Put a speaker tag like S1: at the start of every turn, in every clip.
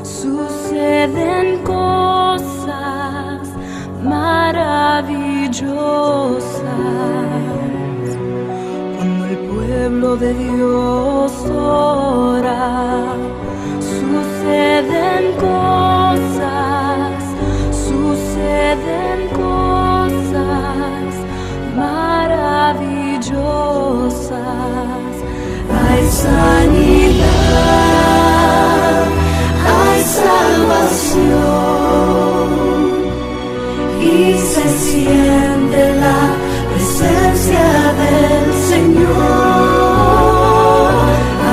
S1: Suceden cosas maravillosas cuando el pueblo de Dios ora. Suceden cosas maravillosas. Hay sanidad, hay salvación y se siente la presencia del Señor.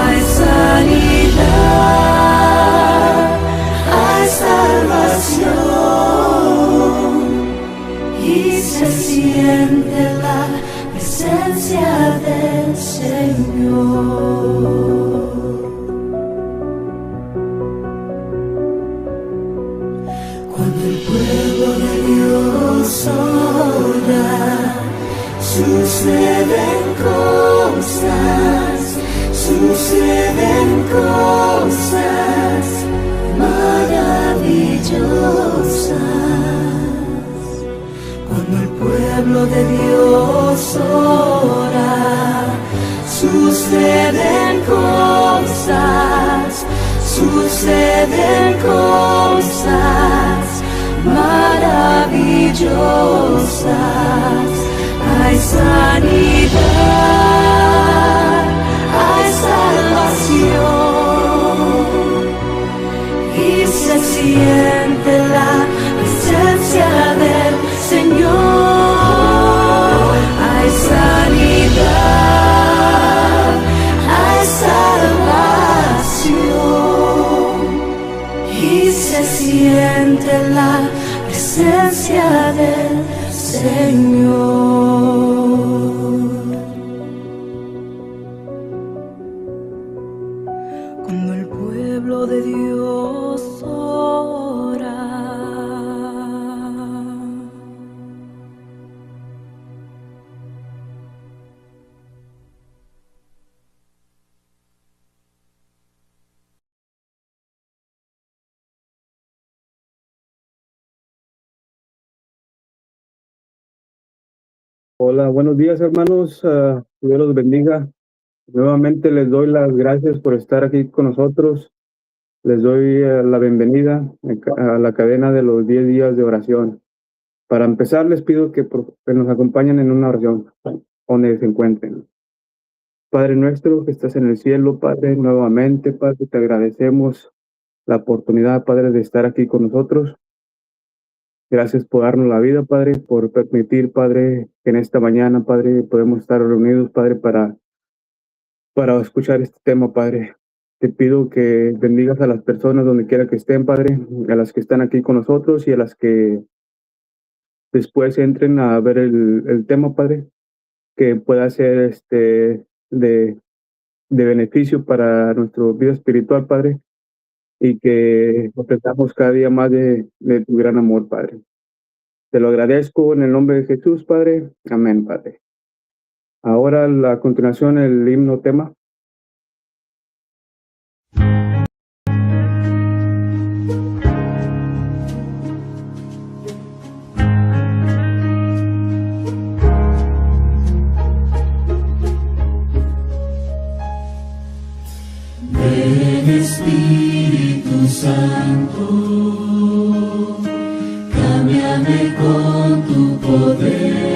S1: Hay sanidad, hay salvación y se siente la presencia del Señor. Cuando el pueblo de Dios ora, suceden cosas maravillosas. Cuando el pueblo de Dios ora, suceden cosas maravillosas. Hay sanidad, hay salvación y se siente la presencia del Señor. Hay sanidad, hay salvación y se siente la presencia del Señor. Cuando el pueblo de Dios ora.
S2: Hola, buenos días hermanos, Dios los bendiga. Nuevamente les doy las gracias por estar aquí con nosotros. Les doy la bienvenida a la cadena de los 10 días de oración. Para empezar les pido que nos acompañen en una oración donde se encuentren. Padre nuestro que estás en el cielo, Padre, nuevamente, Padre, te agradecemos la oportunidad, Padre, de estar aquí con nosotros. Gracias por darnos la vida, Padre, por permitir, Padre, que en esta mañana, Padre, podemos estar reunidos, Padre, para escuchar este tema, Padre. Te pido que bendigas a las personas donde quiera que estén, Padre, a las que están aquí con nosotros y a las que después entren a ver el tema, Padre, que pueda ser de beneficio para nuestra vida espiritual, Padre, y que aprendamos cada día más de tu gran amor, Padre. Te lo agradezco en el nombre de Jesús, Padre. Amén, Padre. Ahora, a continuación, el himno tema.
S3: Ven Espíritu Santo, cámbiame con tu poder.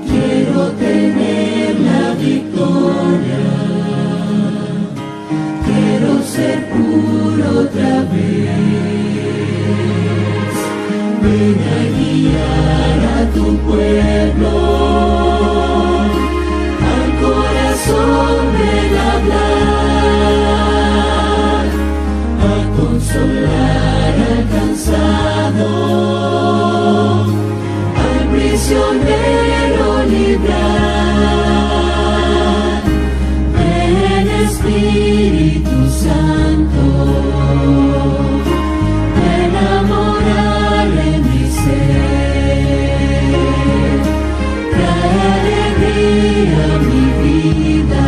S3: Quiero tener la victoria, quiero ser puro otra vez. Ven a guiar a tu pueblo al corazón del hablar. Espíritu Santo, ven a morar en mi ser, trae alegría a mi vida,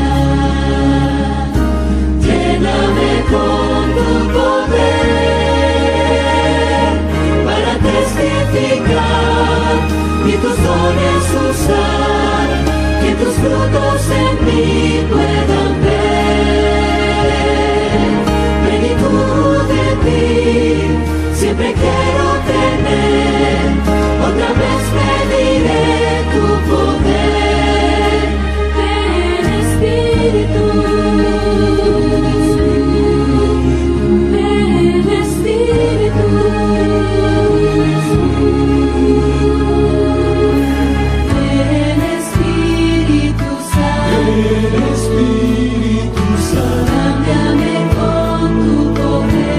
S3: lléname con tu poder para testificar y tus dones usar, que tus frutos en mí puedan ver. Plenitud de ti, siempre quiero tener, otra vez pediré tu poder. Ven Espíritu, ven Espíritu, ven Espíritu Santo, cámbiame con tu poder.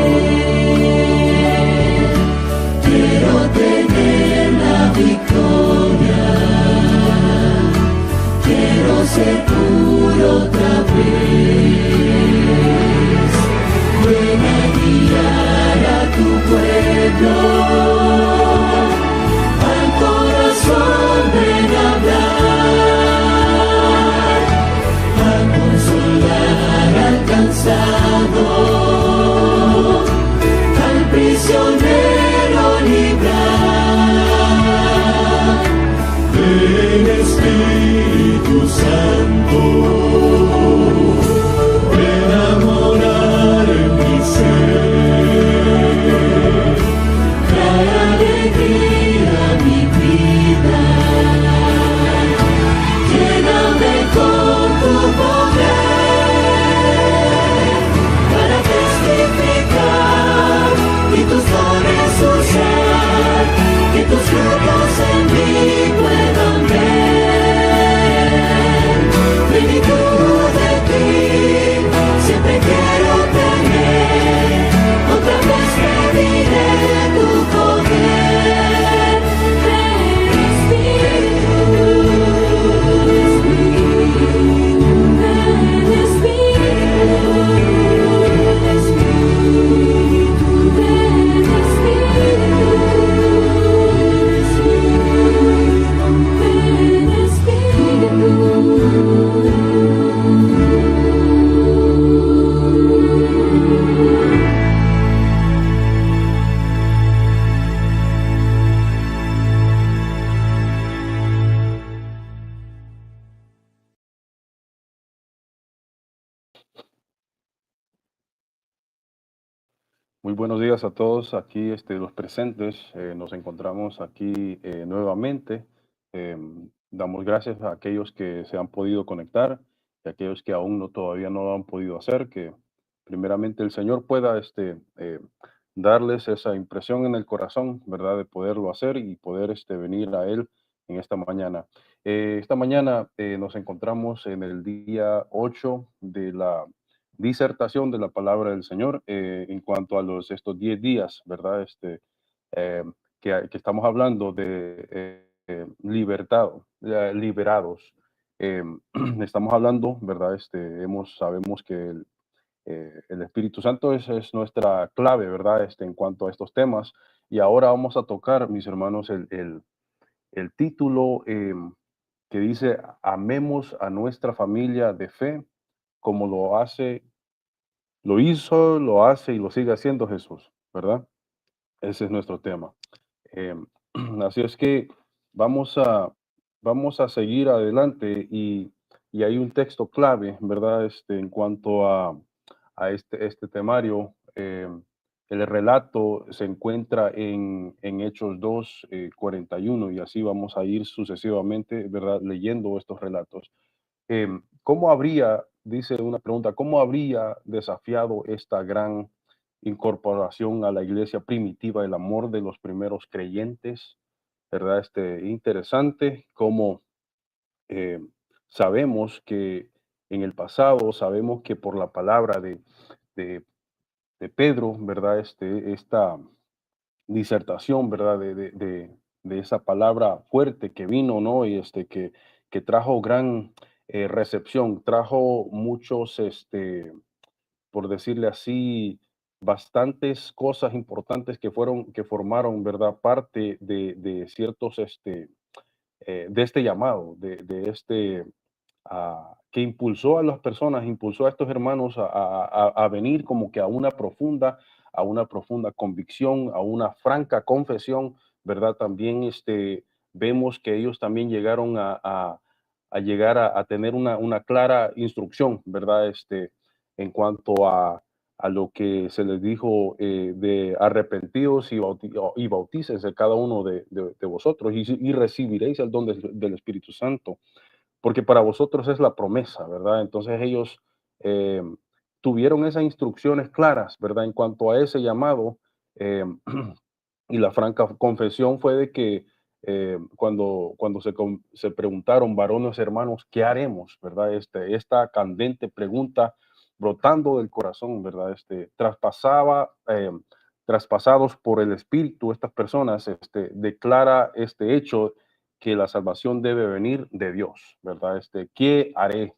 S3: Quiero tener la victoria, quiero ser puro otra vez. Ven a guiar a tu pueblo, al corazón ven a hablar, a consolar al cansado, al prisionero librar. Ven Espíritu Santo, ven a morar en mi ser, trae alegría a mi vida, lléname con tu poder para testificar y tus dones usar, que tus frutos en mí puedan ver. Plenitud de ti, siempre quiero tener, otra vez pediré tu poder. Ven Espíritu, ven Espíritu, ven
S4: Muy buenos días a todos aquí, los presentes. Nos encontramos aquí nuevamente. Damos gracias a aquellos que se han podido conectar y a aquellos que aún no todavía no lo han podido hacer. Que primeramente el Señor pueda darles esa impresión en el corazón, ¿verdad? De poderlo hacer y poder venir a Él en esta mañana. Esta mañana nos encontramos en el día 8 de la disertación de la palabra del Señor en cuanto a estos 10 días, ¿verdad? Eh, que estamos hablando de liberados. Eh, estamos hablando, ¿verdad? Sabemos que el Espíritu Santo es nuestra clave, ¿verdad? En cuanto a estos temas. Y ahora vamos a tocar, mis hermanos, el título que dice, amemos a nuestra familia de fe como lo hizo, lo hace y lo sigue haciendo Jesús, ¿verdad? Ese es nuestro tema. Em, Así es que vamos a, vamos a seguir adelante y hay un texto clave, ¿verdad? En cuanto a este temario. El relato se encuentra en Hechos 2, 41 y así vamos a ir sucesivamente, ¿verdad? Leyendo estos relatos. ¿Cómo habría, dice una pregunta, cómo habría desafiado esta gran incorporación a la iglesia primitiva el amor de los primeros creyentes? ¿Verdad? Interesante cómo eh, sabemos que en el pasado, sabemos que por la palabra de, de Pedro, ¿verdad? Esta disertación, ¿verdad? De esa palabra fuerte que vino, ¿no? Y que trajo gran recepción, trajo muchos, por decirle así, bastantes cosas importantes que formaron, ¿verdad? Parte de ciertos, de este llamado, que impulsó a las personas, impulsó a estos hermanos a venir como que a una profunda convicción, a una franca confesión, ¿verdad? También vemos que ellos también llegaron a llegar a tener una clara instrucción, ¿verdad? En cuanto a lo que se les dijo de arrepentidos y bautícense cada uno de vosotros y recibiréis el don del Espíritu Santo, porque para vosotros es la promesa, ¿verdad? Entonces ellos eh, tuvieron esas instrucciones claras, ¿verdad? En cuanto a ese llamado, eh, y la franca confesión fue de que cuando se preguntaron, varones hermanos, ¿qué haremos? ¿Verdad? Esta candente pregunta brotando del corazón, ¿verdad? Traspasados por el Espíritu, estas personas, declara este hecho que la salvación debe venir de Dios, ¿verdad? ¿Qué haré?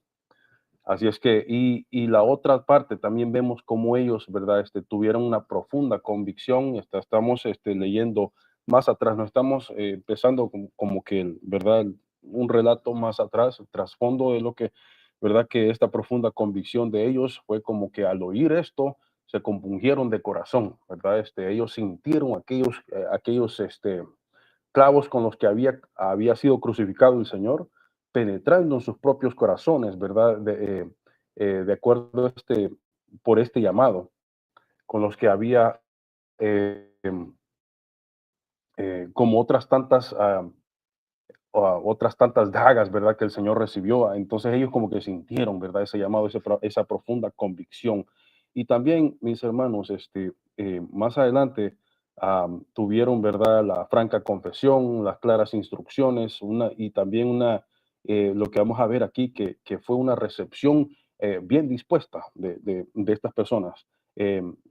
S4: Así es que, y la otra parte también vemos cómo ellos, ¿verdad? Tuvieron una profunda convicción. Estamos leyendo más atrás, no estamos empezando como que, ¿verdad? Un relato más atrás, el trasfondo de lo que, ¿verdad? Que esta profunda convicción de ellos fue como que al oír esto, se compungieron de corazón, ¿verdad? Ellos sintieron aquellos clavos con los que había sido crucificado el Señor, penetrando en sus propios corazones, ¿verdad? De acuerdo por este llamado, con los que había, como otras tantas dagas, ¿verdad? Que el Señor recibió. Entonces ellos como que sintieron, ¿verdad? Ese llamado, esa profunda convicción. Y también, mis hermanos, más adelante tuvieron, ¿verdad? La franca confesión, las claras instrucciones, y también lo que vamos a ver aquí, que fue una recepción bien dispuesta de estas personas.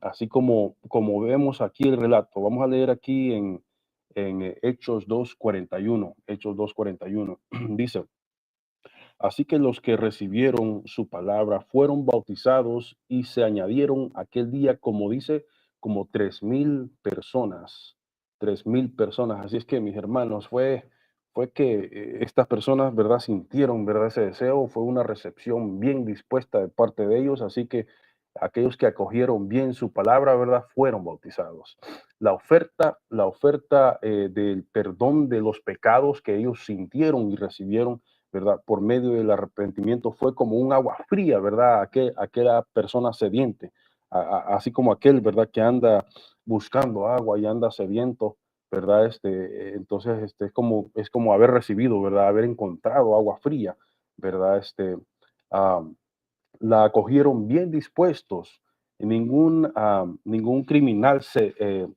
S4: Así como vemos aquí el relato, vamos a leer aquí en Hechos 2:41. Hechos 2:41 dice: así que los que recibieron su palabra fueron bautizados y se añadieron aquel día, como dice, como 3,000 personas. 3,000 personas. Así es que, mis hermanos, fue que estas personas, ¿verdad? Sintieron, ¿verdad? Ese deseo. Fue una recepción bien dispuesta de parte de ellos. Así que aquellos que acogieron bien su palabra, ¿verdad? Fueron bautizados. La oferta del perdón de los pecados que ellos sintieron y recibieron, ¿verdad? Por medio del arrepentimiento fue como un agua fría, ¿verdad? Aquella persona sediente, así como aquel, ¿verdad? Que anda buscando agua y anda sediento, ¿verdad? Entonces, es como haber recibido, ¿verdad? Haber encontrado agua fría, ¿verdad? ah, la acogieron bien dispuestos. Ningún criminal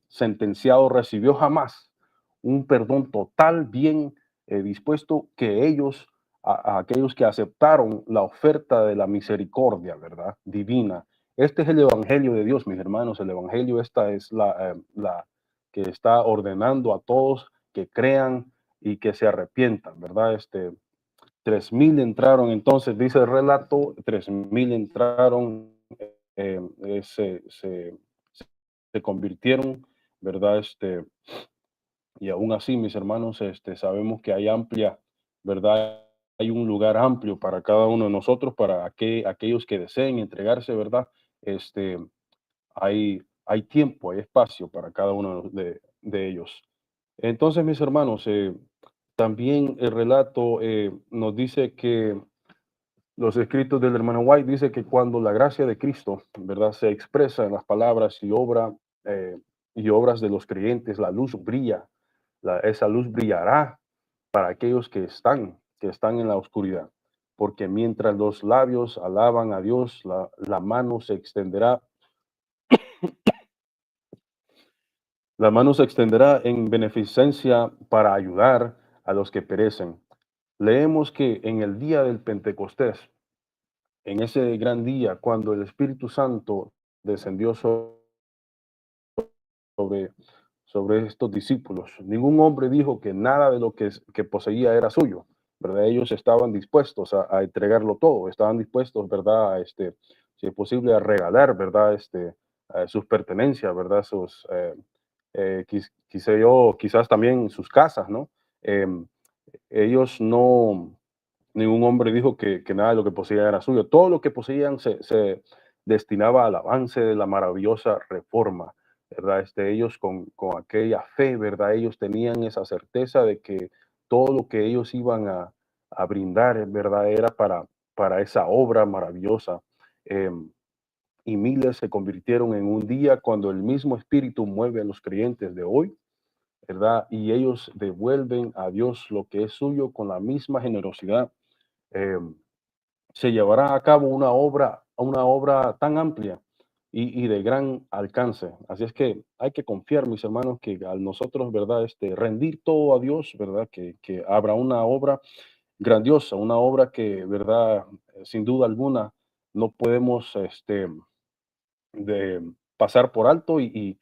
S4: sentenciado recibió jamás un perdón total bien dispuesto que a aquellos que aceptaron la oferta de la misericordia, ¿verdad? Divina. Este es el Evangelio de Dios, mis hermanos. El Evangelio, esta es la que está ordenando a todos que crean y que se arrepientan, ¿verdad? 3,000 entraron, entonces dice el relato, 3,000 entraron, eh, eh, se, se, se convirtieron, ¿verdad? Y aún así, mis hermanos, sabemos que hay amplia, ¿verdad? Hay un lugar amplio para cada uno de nosotros, para aquellos que deseen entregarse, ¿verdad? Este, hay tiempo, hay espacio para cada uno de ellos. Entonces, mis hermanos, también el relato nos dice que los escritos del hermano White dice que cuando la gracia de Cristo, ¿verdad?, se expresa en las palabras y obras de los creyentes, la luz brilla, esa luz brillará para aquellos que están en la oscuridad. Porque mientras los labios alaban a Dios, la mano se extenderá en beneficencia para ayudar a los que perecen. Leemos que en el día del Pentecostés, en ese gran día, cuando el Espíritu Santo descendió sobre, sobre estos discípulos, ningún hombre dijo que nada de lo que poseía era suyo. ¿verdad? Ellos estaban dispuestos a entregarlo todo, estaban dispuestos, ¿verdad? Si es posible, a regalar, ¿verdad? Sus pertenencias, ¿verdad? Quizás también sus casas, ¿no? Em, ellos no, ningún hombre dijo que nada de lo que poseían era suyo. Todo lo que poseían se destinaba al avance de la maravillosa reforma, ¿verdad? Ellos con aquella fe, ¿verdad? Ellos tenían esa certeza de que todo lo que ellos iban a brindar, ¿verdad? Era para esa obra maravillosa. Em, y miles se convirtieron en un día cuando el mismo Espíritu mueve a los creyentes de hoy, ¿verdad? Y ellos devuelven a Dios lo que es suyo con la misma generosidad. Em, Se llevará a cabo una obra tan amplia y de gran alcance. Así es que hay que confiar, mis hermanos, que al nosotros, ¿verdad? Rendir todo a Dios, ¿verdad? Que habrá una obra grandiosa, una obra que, ¿verdad? Sin duda alguna, no podemos, de pasar por alto y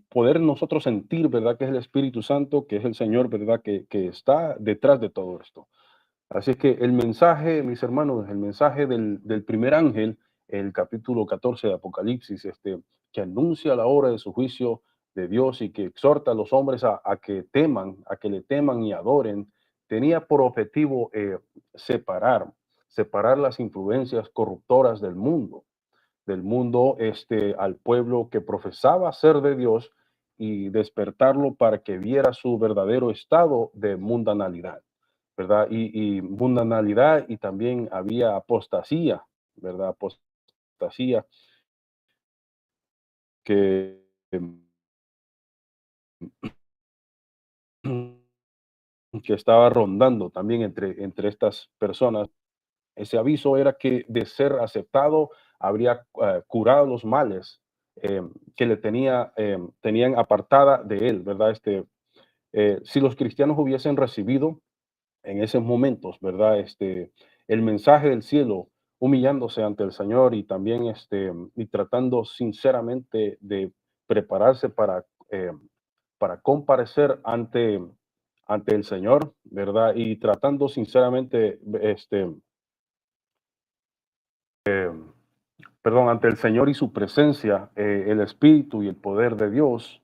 S4: poder nosotros sentir, ¿verdad? Que es el Espíritu Santo, que es el Señor, ¿verdad? Que está detrás de todo esto. Así es que el mensaje, mis hermanos, el mensaje del primer ángel, el capítulo 14 de Apocalipsis, que anuncia la hora de su juicio de Dios y que exhorta a los hombres a que teman, a que le teman y adoren, tenía por objetivo separar las influencias corruptoras del mundo, al pueblo que profesaba ser de Dios y despertarlo para que viera su verdadero estado de mundanalidad, ¿verdad? Y mundanalidad, y también había apostasía, ¿verdad? Apostasía que, que estaba rondando también entre estas personas. Ese aviso era que de ser aceptado habría curado los males que tenían apartada de él, ¿verdad? Si los cristianos hubiesen recibido en esos momentos, ¿verdad? El mensaje del cielo, humillándose ante el Señor y también y tratando sinceramente de prepararse para comparecer ante el Señor, ¿verdad? Y tratando sinceramente, perdón, ante el Señor y su presencia, el Espíritu y el poder de Dios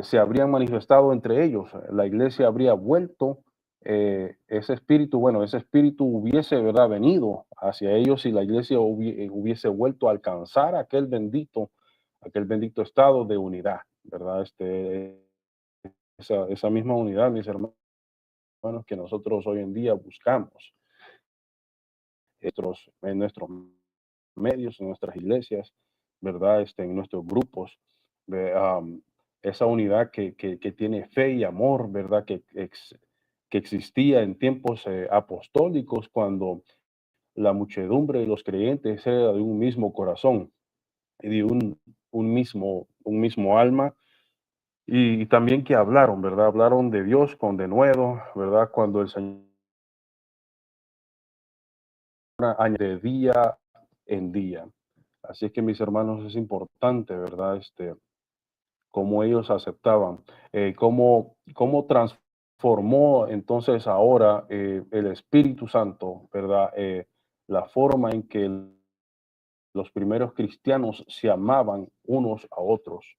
S4: se habrían manifestado entre ellos. La iglesia habría vuelto, ese espíritu hubiese, ¿verdad?, venido hacia ellos y la iglesia hubiese vuelto a alcanzar aquel bendito estado de unidad, ¿verdad? Esa misma unidad, mis hermanos, que nosotros hoy en día buscamos en nuestros medios, en nuestras iglesias, ¿verdad? En nuestros grupos, esa unidad que tiene fe y amor, ¿verdad? Que existía en tiempos apostólicos cuando la muchedumbre de los creyentes era de un mismo corazón y de un mismo alma. Y también que hablaron, ¿verdad? Hablaron de Dios con denuedo, ¿verdad? Cuando el Señor añade día en día. Así es que, mis hermanos, es importante, ¿verdad? Cómo ellos aceptaban, cómo transformó entonces ahora el Espíritu Santo, ¿verdad? La forma en que los primeros cristianos se amaban unos a otros.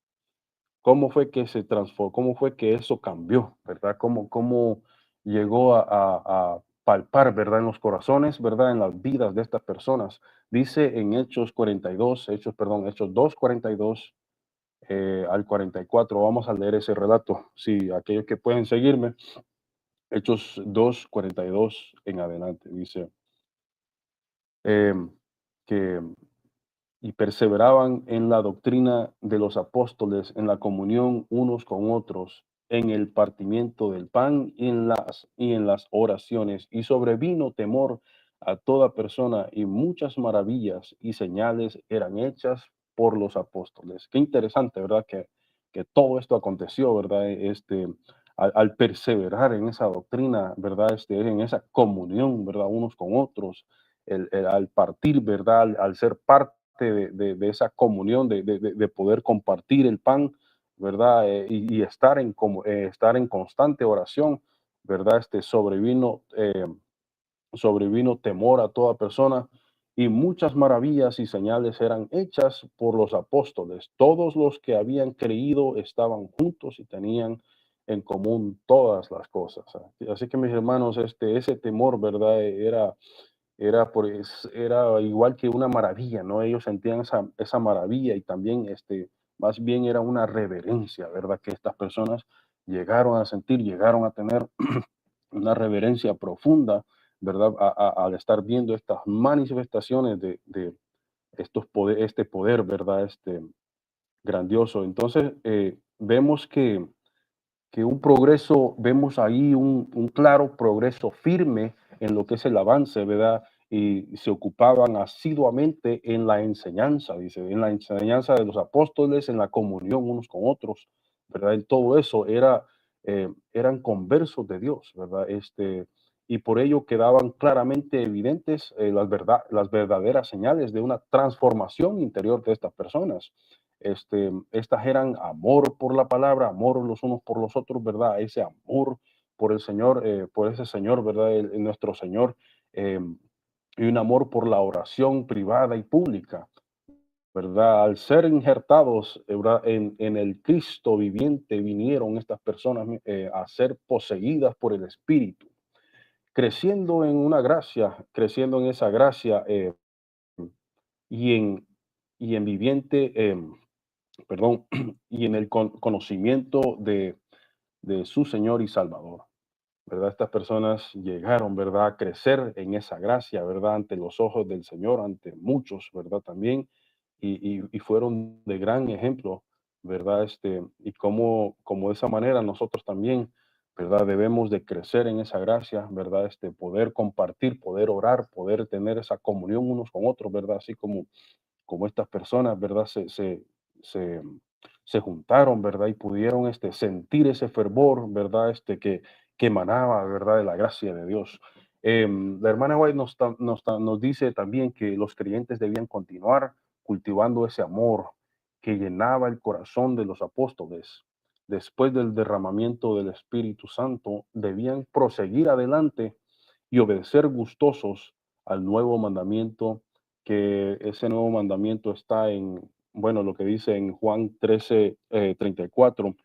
S4: ¿Cómo fue que se transformó? ¿Cómo fue que eso cambió? ¿Verdad? ¿Cómo llegó a palpar, ¿verdad? En los corazones, ¿verdad? En las vidas de estas personas. Dice en Hechos 2, 42 al 44. Vamos a leer ese relato. Sí, aquellos que pueden seguirme. Hechos 2, 42 en adelante. Dice em, que y perseveraban en la doctrina de los apóstoles, en la comunión unos con otros, en el partimiento del pan y en las oraciones. Y sobrevino temor a toda persona, y muchas maravillas y señales eran hechas por los apóstoles. Qué interesante, ¿verdad? Que todo esto aconteció, ¿verdad? Al perseverar en esa doctrina, ¿verdad? En esa comunión, ¿verdad? Unos con otros, al partir, ¿verdad? Al ser parte de esa comunión, de poder compartir el pan, ¿verdad? Y estar en constante oración, ¿verdad? Sobrevino temor a toda persona y muchas maravillas y señales eran hechas por los apóstoles. Todos los que habían creído estaban juntos y tenían en común todas las cosas. Así que mis hermanos, ese temor, ¿verdad? Era igual que una maravilla, ¿no? Ellos sentían esa maravilla y también más bien era una reverencia, ¿verdad? Que estas personas llegaron a sentir, llegaron a tener una reverencia profunda, ¿verdad? Al estar viendo estas manifestaciones de este poder, ¿verdad? Grandioso. Entonces, vemos que un progreso, vemos ahí un claro progreso firme en lo que es el avance, ¿verdad? Y se ocupaban asiduamente en la enseñanza, dice, en la enseñanza de los apóstoles, en la comunión unos con otros, ¿verdad? En todo eso eran conversos de Dios, ¿verdad? Y por ello quedaban claramente evidentes las verdaderas señales de una transformación interior de estas personas. Estas eran amor por la palabra, amor los unos por los otros, ¿verdad? Ese amor por el Señor, por ese Señor, ¿verdad? Nuestro Señor, eh, y un amor por la oración privada y pública, ¿verdad? Al ser injertados, ¿verdad? En el Cristo viviente vinieron estas personas a ser poseídas por el Espíritu, creciendo en una gracia, creciendo en esa gracia y en, y en viviente. Perdón, y en el conocimiento de su Señor y Salvador, ¿verdad? Estas personas llegaron, ¿verdad? A crecer en esa gracia, ¿verdad? Ante los ojos del Señor, ante muchos, ¿verdad? También, y fueron de gran ejemplo, ¿verdad? Y como de esa manera nosotros también, ¿verdad? Debemos de crecer en esa gracia, ¿verdad? Poder compartir, poder orar, poder tener esa comunión unos con otros, ¿verdad? Así como estas personas, ¿verdad? Se, se juntaron, ¿verdad? Y pudieron sentir ese fervor, ¿verdad? Que emanaba, ¿verdad? De la gracia de Dios. La hermana White nos dice también que los creyentes debían continuar cultivando ese amor que llenaba el corazón de los apóstoles. Después del derramamiento del Espíritu Santo, debían proseguir adelante y obedecer gustosos al nuevo mandamiento, que ese nuevo mandamiento está bueno, lo que dice en Juan 13, 34,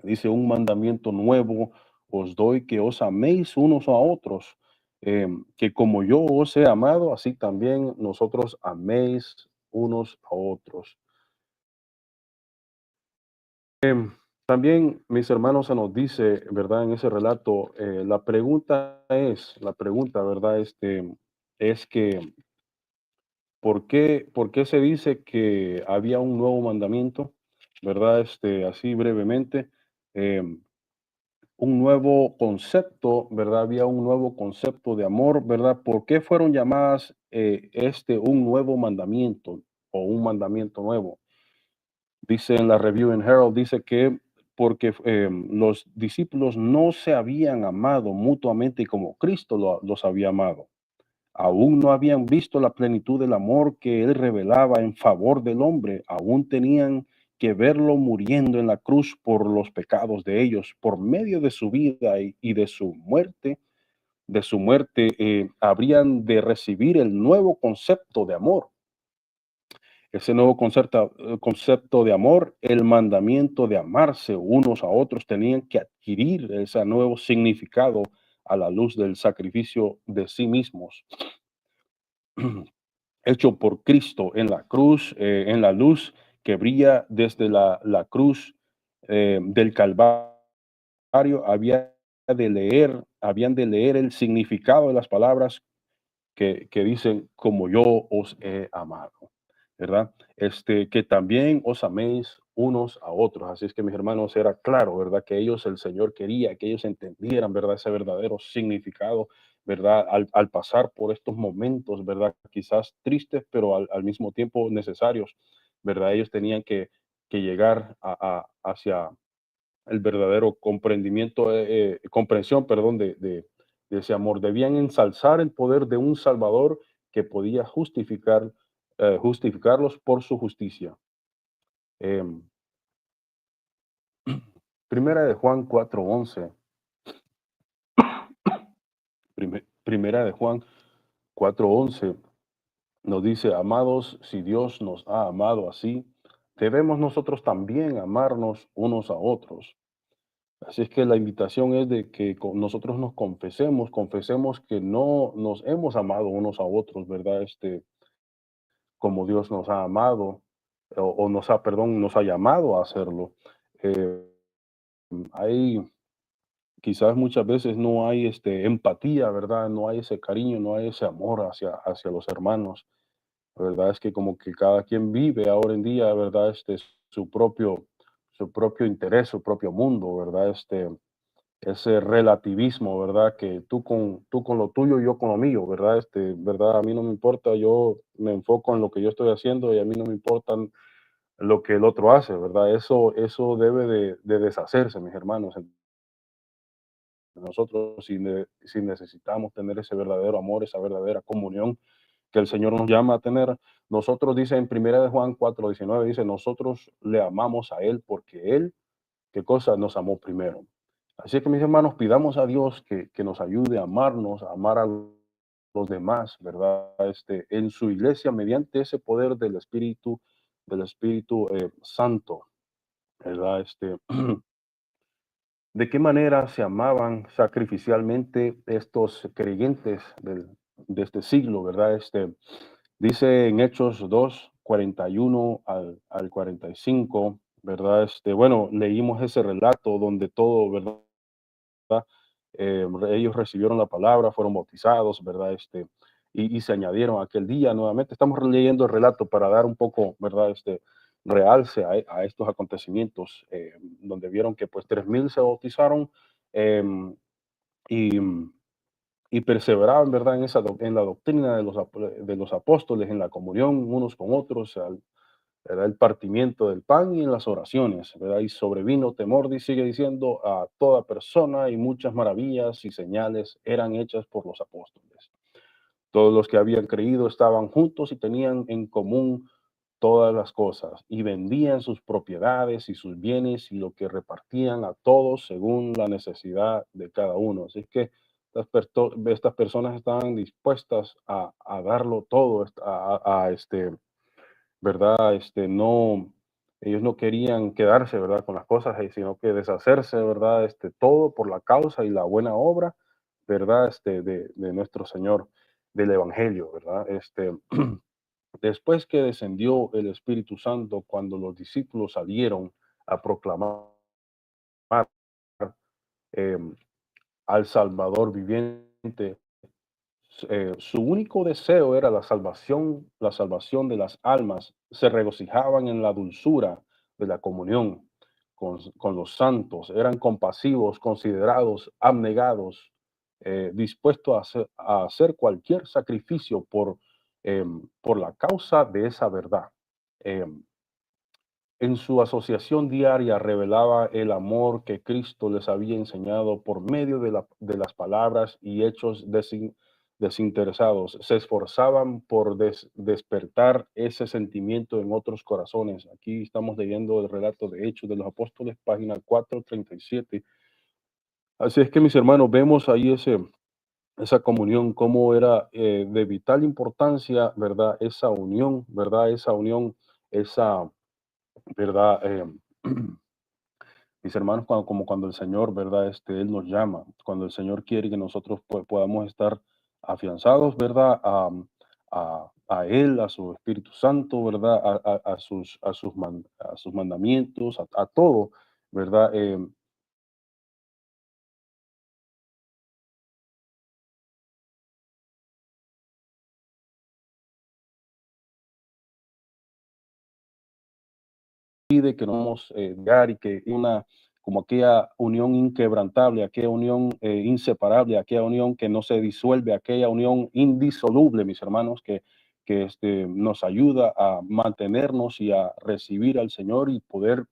S4: dice: un mandamiento nuevo os doy, que os améis unos a otros, que como yo os he amado, así también nosotros améis unos a otros. También, mis hermanos, se nos dice, ¿verdad? En ese relato, la pregunta, ¿verdad? Es que ¿por qué se dice que había un nuevo mandamiento? ¿Verdad? Así brevemente, em, un nuevo concepto, ¿verdad? Había un nuevo concepto de amor, ¿verdad? ¿Por qué fueron llamadas un nuevo mandamiento o un mandamiento nuevo? Dice en la Review and Herald, dice que porque los discípulos no se habían amado mutuamente como Cristo los había amado. Aún no habían visto la plenitud del amor que Él revelaba en favor del hombre. Aún tenían que verlo muriendo en la cruz por los pecados de ellos. Por medio de su vida y de su muerte, habrían de recibir el nuevo concepto de amor. Ese nuevo concepto de amor, el mandamiento de amarse unos a otros, tenían que adquirir ese nuevo significado a la luz del sacrificio de sí mismos hecho por Cristo en la cruz, en la luz que brilla desde la cruz del Calvario. Habían de leer el significado de las palabras que dicen: como yo os he amado, ¿verdad? Que también os améis unos a otros. Así es que, mis hermanos, era claro, ¿verdad? Que el Señor quería que ellos entendieran, ¿verdad? Ese verdadero significado, ¿verdad? Al pasar por estos momentos, ¿verdad? Quizás tristes, pero al mismo tiempo necesarios, ¿verdad? Ellos tenían que llegar hacia el verdadero comprensión, perdón, de ese amor. Debían ensalzar el poder de un Salvador que podía justificarlos por su justicia. Em, Primera de Juan 4:11 Primera de Juan 4:11 nos dice, amados, si Dios nos ha amado así, debemos nosotros también amarnos unos a otros. Así es que la invitación es de que nosotros nos confesemos que no nos hemos amado unos a otros, ¿verdad? Como Dios nos ha amado, o nos ha, perdón, nos ha llamado a hacerlo. Eh, hay, quizás muchas veces no hay empatía, ¿verdad? No hay ese cariño, no hay ese amor hacia los hermanos. La verdad es que como que cada quien vive ahora en día, ¿verdad? Su su propio interés, su propio mundo, ¿verdad? Ese relativismo, ¿verdad? Que tú con lo tuyo y yo con lo mío, ¿verdad? ¿Verdad? A mí no me importa, yo me enfoco en lo que yo estoy haciendo y a mí no me importa lo que el otro hace, ¿verdad? Eso debe de deshacerse, mis hermanos. Nosotros, si necesitamos tener ese verdadero amor, esa verdadera comunión que el Señor nos llama a tener, nosotros, dice en Primera de Juan 4:19, dice, nosotros le amamos a Él porque Él, ¿qué cosa? Nos amó primero. Así que mis hermanos, pidamos a Dios que nos ayude a amarnos, a amar a los demás, ¿verdad? En su iglesia, mediante ese poder del Espíritu Santo, ¿verdad? ¿De qué manera se amaban sacrificialmente estos creyentes de este siglo, verdad? Dice en Hechos 2:41 al 45, ¿verdad? Bueno, leímos ese relato donde todo, ¿verdad? Ellos recibieron la palabra, fueron bautizados, ¿verdad? Y se añadieron aquel día nuevamente. Estamos leyendo el relato para dar un poco, ¿verdad? Realce a estos acontecimientos, donde vieron que pues 3,000 se bautizaron em, y, y perseveraban, ¿verdad? En la doctrina de de los apóstoles, en la comunión unos con otros, ¿verdad? El partimiento del pan y en las oraciones, ¿verdad? Y sobrevino temor, y sigue diciendo, a toda persona, y muchas maravillas y señales eran hechas por los apóstoles. Todos los que habían creído estaban juntos y tenían en común todas las cosas, y vendían sus propiedades y sus bienes y lo que repartían a todos según la necesidad de cada uno. Así que estas personas estaban dispuestas a darlo todo, ¿verdad? No, ellos no querían quedarse, ¿verdad? Con las cosas, sino que deshacerse, ¿verdad? Todo por la causa y la buena obra, ¿verdad? De nuestro Señor, del Evangelio, ¿verdad? Después que descendió el Espíritu Santo, cuando los discípulos salieron a proclamar em, al Salvador viviente, su único deseo era la salvación de las almas. Se regocijaban en la dulzura de la comunión con los santos, eran compasivos, considerados, abnegados, dispuestos a hacer cualquier sacrificio por la causa de esa verdad. Em, en su asociación diaria revelaba el amor que Cristo les había enseñado por medio de las palabras y hechos desinteresados. Se esforzaban por despertar ese sentimiento en otros corazones. Aquí estamos leyendo el relato de Hechos de los Apóstoles, página 437. Así es que, mis hermanos, vemos ahí esa comunión, cómo era de vital importancia, ¿verdad? Esa unión, ¿verdad? Esa unión, esa, ¿verdad? Mis hermanos, como cuando el Señor, ¿verdad? Él nos llama, cuando el Señor quiere que nosotros podamos estar afianzados, ¿verdad? A Él, a su Espíritu Santo, ¿verdad? A sus mandamientos, a todo, ¿verdad? Pide que nos vamos llegar y que como aquella unión inquebrantable, aquella unión inseparable, aquella unión que no se disuelve, aquella unión indisoluble, mis hermanos, que nos ayuda a mantenernos y a recibir al Señor y poder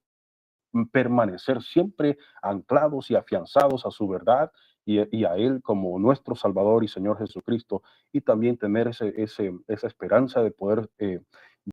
S4: permanecer siempre anclados y afianzados a su verdad y a Él como nuestro Salvador y Señor Jesucristo, y también tener esa esperanza de poder